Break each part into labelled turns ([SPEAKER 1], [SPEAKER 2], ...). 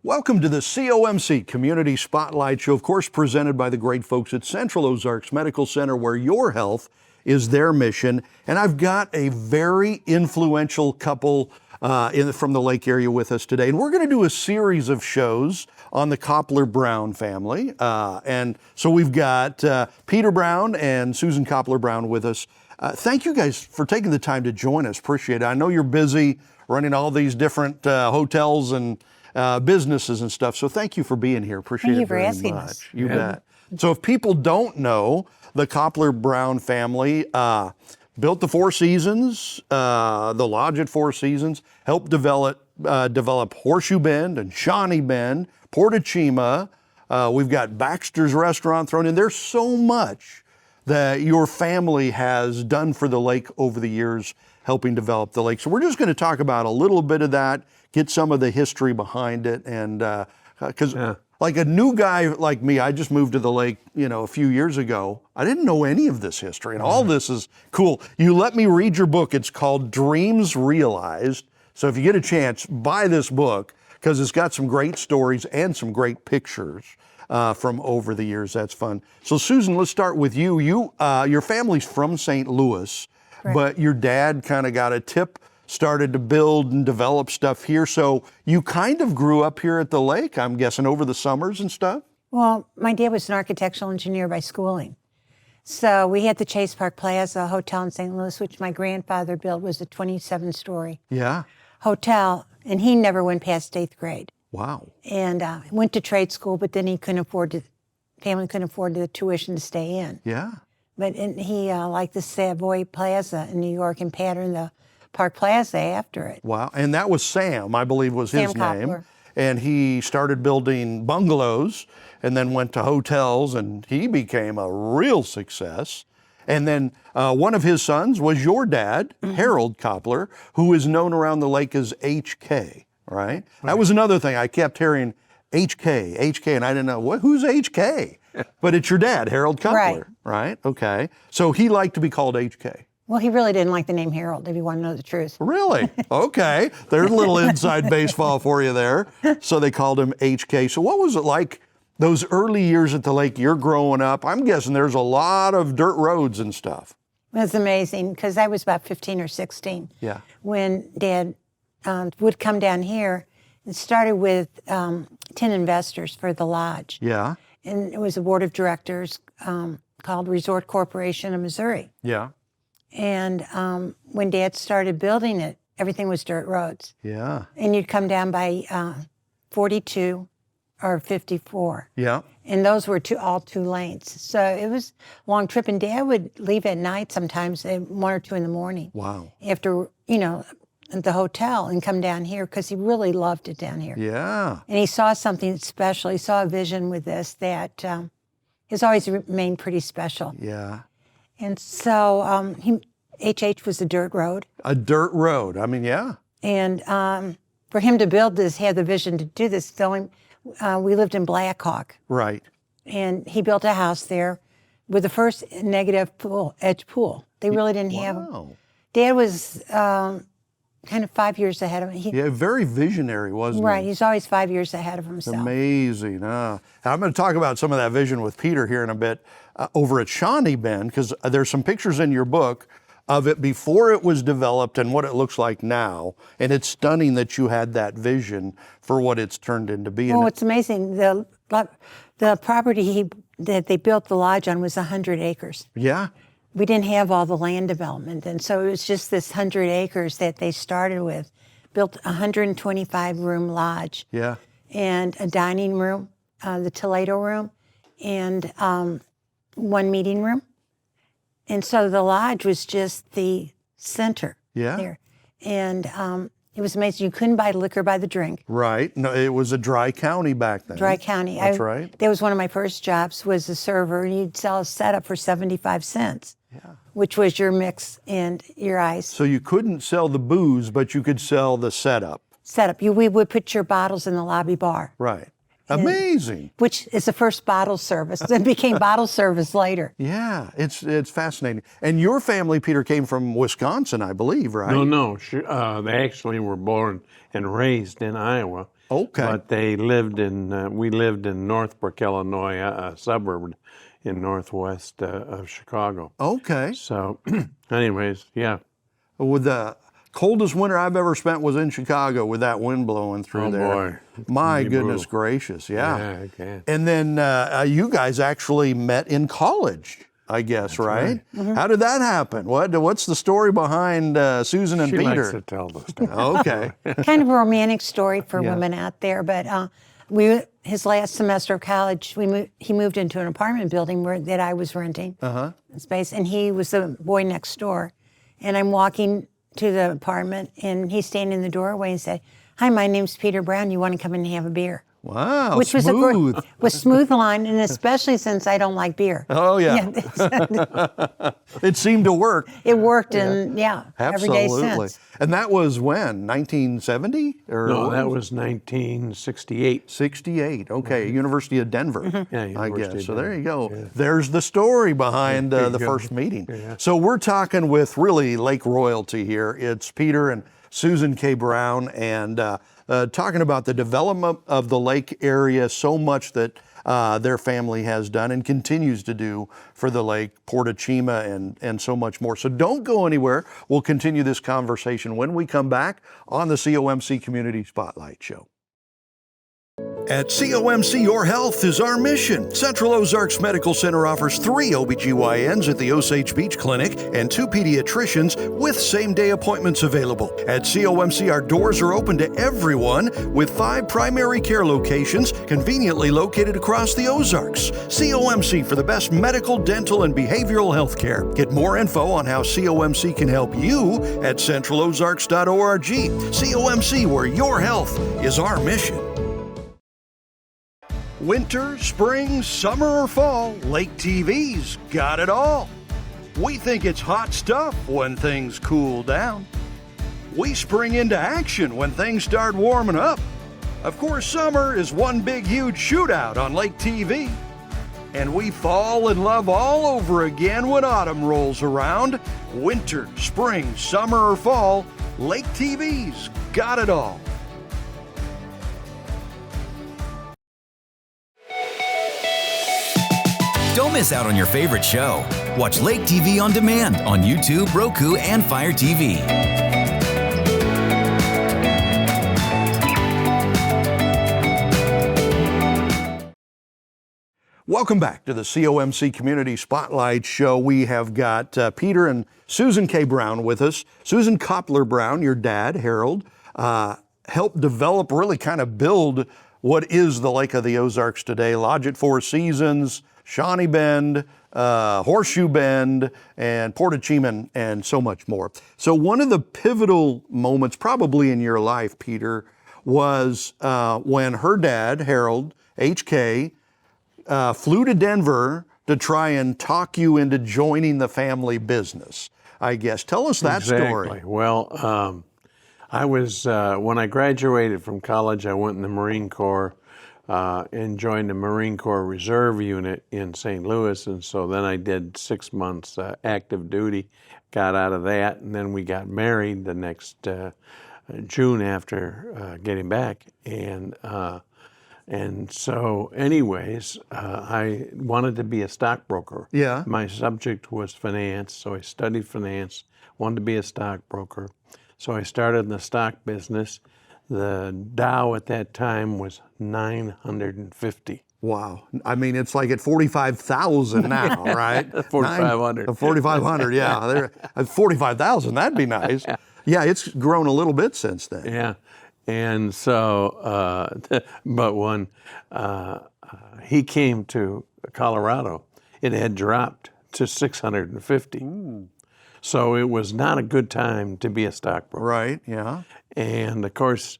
[SPEAKER 1] Welcome to the COMC Community Spotlight Show, of course, presented by the great folks at Central Ozarks Medical Center, where your health is their mission. And I've got a very influential couple from the Lake area with us today. And we're going to do a series of shows on the Koplar-Brown family. And so we've got Peter Brown and Susan Koplar-Brown with us. Thank you guys for taking the time to join us. Appreciate it. I know you're busy running all these different hotels and businesses and stuff. So thank you for being here. Appreciate it very much. Thank you for asking us. You bet. So if people don't know, the Koplar-Brown family built the Four Seasons, the lodge at Four Seasons, helped develop Horseshoe Bend and Shawnee Bend, Porta Chima. We've got Baxter's Restaurant thrown in. There's so much that your family has done for the lake over the years, helping develop the lake. So we're just going to talk about a little bit of that, get some of the history behind it. And because like a new guy like me, I just moved to the lake, a few years ago. I didn't know any of this history, and all this is cool. You let me read your book. It's called Dreams Realized. So if you get a chance, buy this book, because it's got some great stories and some great pictures from over the years. That's fun. So Susan, let's start with you. Your family's from St. Louis, correct, but your dad kind of got a tip, started to build and develop stuff here. So you kind of grew up here at the lake, I'm guessing, over the summers and stuff?
[SPEAKER 2] Well, my dad was an architectural engineer by schooling. So we had the Chase Park Plaza Hotel in St. Louis, which my grandfather built, was a 27-story hotel, and he never went past 8th grade. Wow. And went to trade school, but then family couldn't afford the tuition to stay in. Yeah. But he liked the Savoy Plaza in New York and patterned the Park Plaza after it. Wow. And that was Sam, I believe, was his name. Koplar. And he started building bungalows and then went to hotels, and he became a real success. And then one of his sons was your dad, Harold Koplar, who is known around the lake as HK, right? That was another thing. I kept hearing HK, and I didn't know, who's HK? But it's your dad, Harold Koplar, right? Okay. So he liked to be called HK. Well, he really didn't like the name Harold, if you want to know the truth. Really? Okay. There's a little inside baseball for you there. So they called him HK. So what was it like those early years at the lake? You're growing up. I'm guessing there's a lot of dirt roads and stuff. It was amazing, because I was about 15 or 16 when Dad would come down here. It started with 10 investors for the lodge. Yeah. And it was a board of directors called Resort Corporation of Missouri. Yeah. And when Dad started building it, everything was dirt roads. Yeah. And you'd come down by 42 or 54. Yeah. And those were all two lanes. So it was a long trip. And Dad would leave at night sometimes at 1 or 2 in the morning. Wow. After, the hotel, and come down here, because he really loved it down here. Yeah. And he saw something special. He saw a vision with this that has always remained pretty special. Yeah. And so HH was a dirt road. A dirt road. I mean, yeah. And for him to build this, he had the vision to do this. We lived in Black Hawk. Right. And he built a house there with the first negative edge pool. They really didn't have. Dad was kind of 5 years ahead of him. Very visionary, wasn't he? Right. He's always 5 years ahead of himself. Amazing. I'm going to talk about some of that vision with Peter here in a bit over at Shawnee Bend, because there's some pictures in your book of it before it was developed and what it looks like now. And it's stunning that you had that vision for what it's turned into being. Well, it's amazing. The property that they built the lodge on was 100 acres. Yeah. We didn't have all the land development, and so it was just this 100 acres that they started with. Built a 125-room lodge. Yeah. And a dining room, the Toledo room, and one meeting room. And so the lodge was just the center there. And it was amazing. You couldn't buy liquor by the drink. Right. No, it was a dry county back then. Dry county. That's right. That was one of my first jobs, was a server, and you'd sell a setup for 75 cents. Yeah. Which was your mix and your ice. So you couldn't sell the booze, but you could sell the setup. We would put your bottles in the lobby bar. Right. Amazing. Which is the first bottle service. Then became bottle service later. Yeah, it's fascinating. And your family, Peter, came from Wisconsin, I believe, right?
[SPEAKER 3] No. They actually were born and raised in Iowa.
[SPEAKER 1] Okay.
[SPEAKER 3] But they lived in, we lived in Northbrook, Illinois, a suburb in northwest of Chicago.
[SPEAKER 1] Okay.
[SPEAKER 3] So anyways, yeah.
[SPEAKER 1] With the coldest winter I've ever spent was in Chicago with that wind blowing through there.
[SPEAKER 3] Oh, boy.
[SPEAKER 1] My goodness gracious, yeah.
[SPEAKER 3] Yeah, okay.
[SPEAKER 1] And then you guys actually met in college, I guess, right? How did that happen? What's the story behind Susan and
[SPEAKER 3] She
[SPEAKER 1] Peter?
[SPEAKER 3] likes to tell the story.
[SPEAKER 1] Okay.
[SPEAKER 2] Kind of a romantic story for women out there, but his last semester of college, he moved into an apartment building that I was renting space, and he was the boy next door. And I'm walking to the apartment, and he's standing in the doorway and said, "Hi, my name's Peter Brown. You want to come in and have a beer?"
[SPEAKER 1] Wow,
[SPEAKER 2] Which
[SPEAKER 1] smooth.
[SPEAKER 2] was smooth line, and especially since I don't like beer.
[SPEAKER 1] Oh, yeah. It seemed to work.
[SPEAKER 2] It worked, and every day
[SPEAKER 1] Absolutely.
[SPEAKER 2] since.
[SPEAKER 1] And that was when? 1970? Or
[SPEAKER 3] No, that was 1968.
[SPEAKER 1] 68. Okay, University of Denver,
[SPEAKER 3] Yeah,
[SPEAKER 1] I
[SPEAKER 3] University
[SPEAKER 1] guess.
[SPEAKER 3] of
[SPEAKER 1] So there you go.
[SPEAKER 3] Yeah.
[SPEAKER 1] There's the story behind
[SPEAKER 3] There you
[SPEAKER 1] the
[SPEAKER 3] go.
[SPEAKER 1] first meeting.
[SPEAKER 3] Yeah.
[SPEAKER 1] So we're talking with really Lake royalty here. It's Peter and Susan K. Brown, and talking about the development of the lake area, so much that their family has done and continues to do for the lake, Port Chima, and so much more. So don't go anywhere. We'll continue this conversation when we come back on the COMC Community Spotlight Show. At COMC, your health is our mission. Central Ozarks Medical Center offers 3 OBGYNs at the Osage Beach Clinic and 2 pediatricians with same-day appointments available. At COMC, our doors are open to everyone with 5 primary care locations conveniently located across the Ozarks. COMC for the best medical, dental, and behavioral health care. Get more info on how COMC can help you at centralozarks.org. COMC, where your health is our mission. Winter, spring, summer, or fall, Lake TV's got it all. We think it's hot stuff when things cool down. We spring into action when things start warming up. Of course, summer is one big, huge shootout on Lake TV. And we fall in love all over again when autumn rolls around. Winter, spring, summer, or fall, Lake TV's got it all.
[SPEAKER 4] Don't miss out on your favorite show. Watch Lake TV on demand on YouTube, Roku, and Fire TV.
[SPEAKER 1] Welcome back to the COMC Community Spotlight Show. We have got Peter and Susan K. Brown with us. Susan Koplar-Brown, your dad, Harold, helped develop, really kind of build what is the Lake of the Ozarks today. Lodge at Four Seasons, Shawnee Bend, Horseshoe Bend, and Port Chima, and so much more. So one of the pivotal moments probably in your life, Peter, was when her dad, Harold, HK, flew to Denver to try and talk you into joining the family business, I guess. Tell us that story.
[SPEAKER 3] Exactly. Well, I was, when I graduated from college, I went in the Marine Corps and joined the Marine Corps Reserve Unit in St. Louis. And so then I did 6 months active duty, got out of that, and then we got married the next June after getting back. And so anyways, I wanted to be a stockbroker.
[SPEAKER 1] Yeah.
[SPEAKER 3] My subject was finance, so I studied finance, wanted to be a stockbroker. So I started in the stock business. The Dow at that time was 950.
[SPEAKER 1] Wow. I mean, it's like at 45,000 now, right?
[SPEAKER 3] 4,500.
[SPEAKER 1] 4,500, yeah. At 45,000, that'd be nice. Yeah, it's grown a little bit since then.
[SPEAKER 3] Yeah. And so, but when he came to Colorado, it had dropped to 650. Ooh. So it was not a good time to be a stockbroker.
[SPEAKER 1] Right, yeah.
[SPEAKER 3] And of course,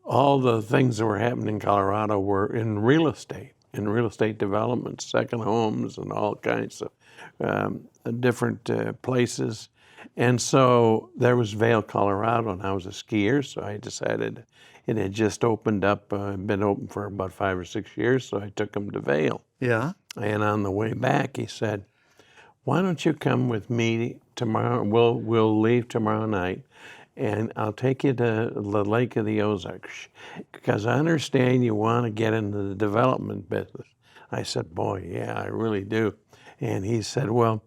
[SPEAKER 3] all the things that were happening in Colorado were in real estate development, second homes, and all kinds of different places. And so there was Vail, Colorado, and I was a skier, so I decided it had just opened up, been open for about 5 or 6 years, so I took him to Vail.
[SPEAKER 1] Yeah.
[SPEAKER 3] And on the way back, he said, "Why don't you come with me tomorrow? We'll leave tomorrow night, and I'll take you to the Lake of the Ozarks, because I understand you want to get into the development business. I said, boy, yeah, I really do. And he said, well,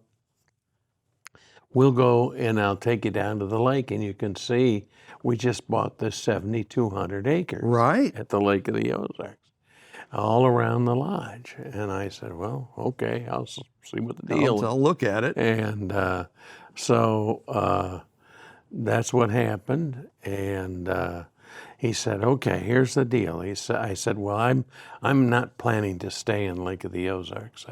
[SPEAKER 3] we'll go and I'll take you down to the lake, and you can see we just bought this 7,200 acres
[SPEAKER 1] Right.
[SPEAKER 3] at the Lake of the Ozarks, all around the lodge. And I said, well, okay, I'll see what the deal is.
[SPEAKER 1] I'll look at it.
[SPEAKER 3] And so that's what happened. And he said, okay, here's the deal. I said, well, I'm not planning to stay in Lake of the Ozarks.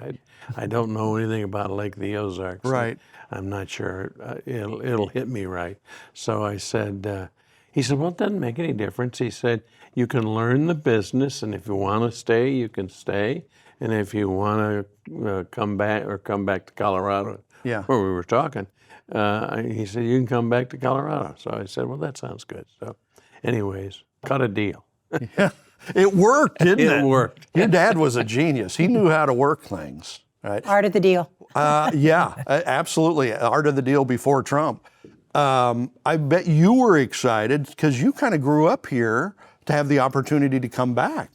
[SPEAKER 3] I don't know anything about Lake of the Ozarks.
[SPEAKER 1] Right.
[SPEAKER 3] I'm not sure it'll hit me right. So I said, he said, well, it doesn't make any difference. He said, you can learn the business, and if you want to stay, you can stay. And if you want to come back to Colorado,
[SPEAKER 1] Yeah.
[SPEAKER 3] where we were talking, he said, you can come back to Colorado. So I said, well, that sounds good. So anyways, cut a deal.
[SPEAKER 1] Yeah. It worked, didn't it?
[SPEAKER 3] It worked.
[SPEAKER 1] Your dad was a genius. He knew how to work things, right?
[SPEAKER 2] Art of the deal.
[SPEAKER 1] Yeah, absolutely. Art of the deal before Trump. I bet you were excited because you kind of grew up here to have the opportunity to come back.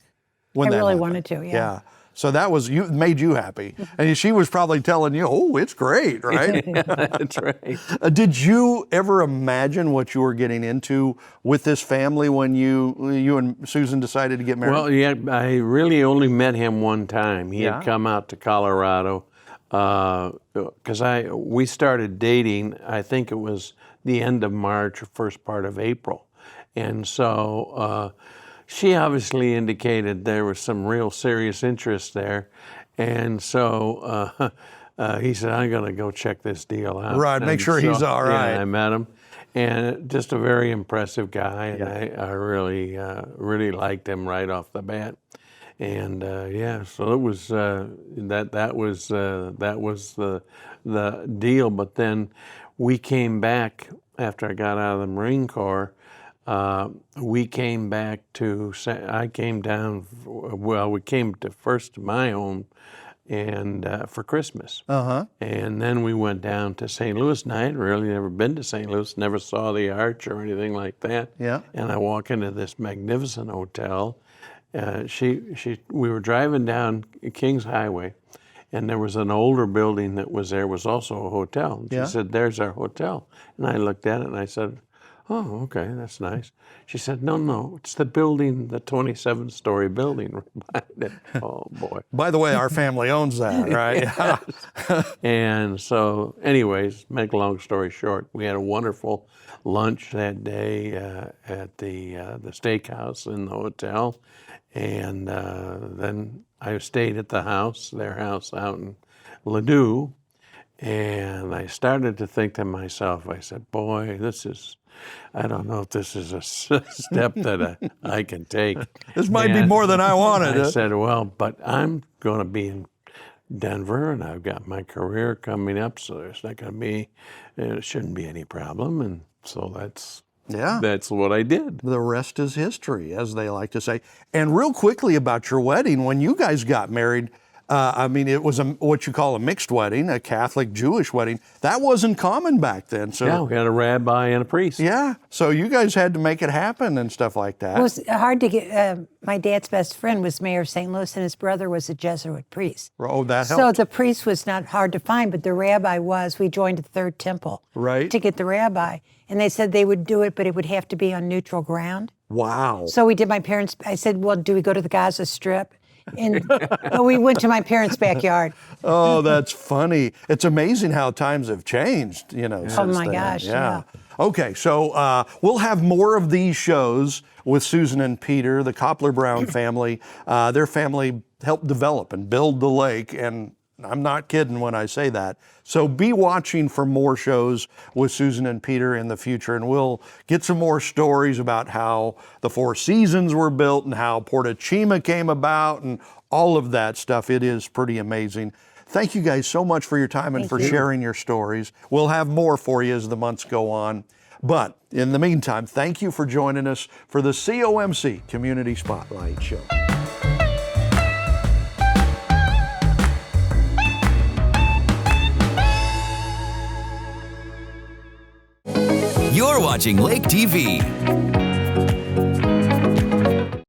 [SPEAKER 1] When
[SPEAKER 2] I
[SPEAKER 1] that
[SPEAKER 2] really
[SPEAKER 1] happened.
[SPEAKER 2] wanted to, yeah.
[SPEAKER 1] So that made you happy. And she was probably telling you, oh, it's great, right?
[SPEAKER 3] That's right.
[SPEAKER 1] Did you ever imagine what you were getting into with this family when you and Susan decided to get married?
[SPEAKER 3] Well, yeah, I really only met him one time. He
[SPEAKER 1] Yeah?
[SPEAKER 3] had come out to Colorado because we started dating, I think it was the end of March or first part of April. And so she obviously indicated there was some real serious interest there. And so he said, I'm going to go check this deal out.
[SPEAKER 1] Right, make
[SPEAKER 3] And
[SPEAKER 1] sure he's all right.
[SPEAKER 3] Yeah, I met him. And just a very impressive guy. And I really liked him right off the bat. And so it was that was the deal. But then we came back after I got out of the Marine Corps. We came back I came down. Well, we came first to my home, and for Christmas. And then we went down to St. Louis. And I had really never been to St. Louis, never saw the arch or anything like that.
[SPEAKER 1] Yeah.
[SPEAKER 3] And I walk into this magnificent hotel. We were driving down Kings Highway, and there was an older building that was there, was also a hotel. And she said, there's our hotel. And I looked at it and I said, oh, okay, that's nice. She said, no, it's the building, the 27-story building. Oh, boy.
[SPEAKER 1] By the way, our family owns that, right?
[SPEAKER 3] And so, anyways, make a long story short, we had a wonderful lunch that day at the steakhouse in the hotel. And then I stayed at their house out in Ladue. And I started to think to myself, I said, boy, I don't know if this is a step that I can take.
[SPEAKER 1] This might be more than I wanted.
[SPEAKER 3] I said, well, but I'm going to be in Denver, and I've got my career coming up, so there's not going to be, it shouldn't be any problem. And so that's what I did.
[SPEAKER 1] The rest is history, as they like to say. And real quickly about your wedding, when you guys got married, it was what you call a mixed wedding, a Catholic-Jewish wedding. That wasn't common back then. So
[SPEAKER 3] yeah, we had a rabbi and a priest.
[SPEAKER 1] Yeah, so you guys had to make it happen and stuff like that.
[SPEAKER 2] It was hard to get. My dad's best friend was mayor of St. Louis, and his brother was a Jesuit priest.
[SPEAKER 1] Oh, that helped.
[SPEAKER 2] So the priest was not hard to find, but the rabbi was. We joined the Third Temple to get the rabbi. And they said they would do it, but it would have to be on neutral ground.
[SPEAKER 1] Wow.
[SPEAKER 2] So we did I said, well, do we go to the Gaza Strip? And but we went to my parents' backyard.
[SPEAKER 1] Oh, that's funny. It's amazing how times have changed, since
[SPEAKER 2] Oh my
[SPEAKER 1] then.
[SPEAKER 2] gosh, yeah.
[SPEAKER 1] Okay, so we'll have more of these shows with Susan and Peter, the Koplar-Brown family. Their family helped develop and build the lake, and I'm not kidding when I say that. So be watching for more shows with Susan and Peter in the future, and we'll get some more stories about how the Four Seasons were built and how Portachima came about and all of that stuff. It is pretty amazing. Thank you guys so much for your time and for sharing your stories. We'll have more for you as the months go on. But in the meantime, thank you for joining us for the COMC Community Spotlight Show.
[SPEAKER 4] You're watching Lake TV.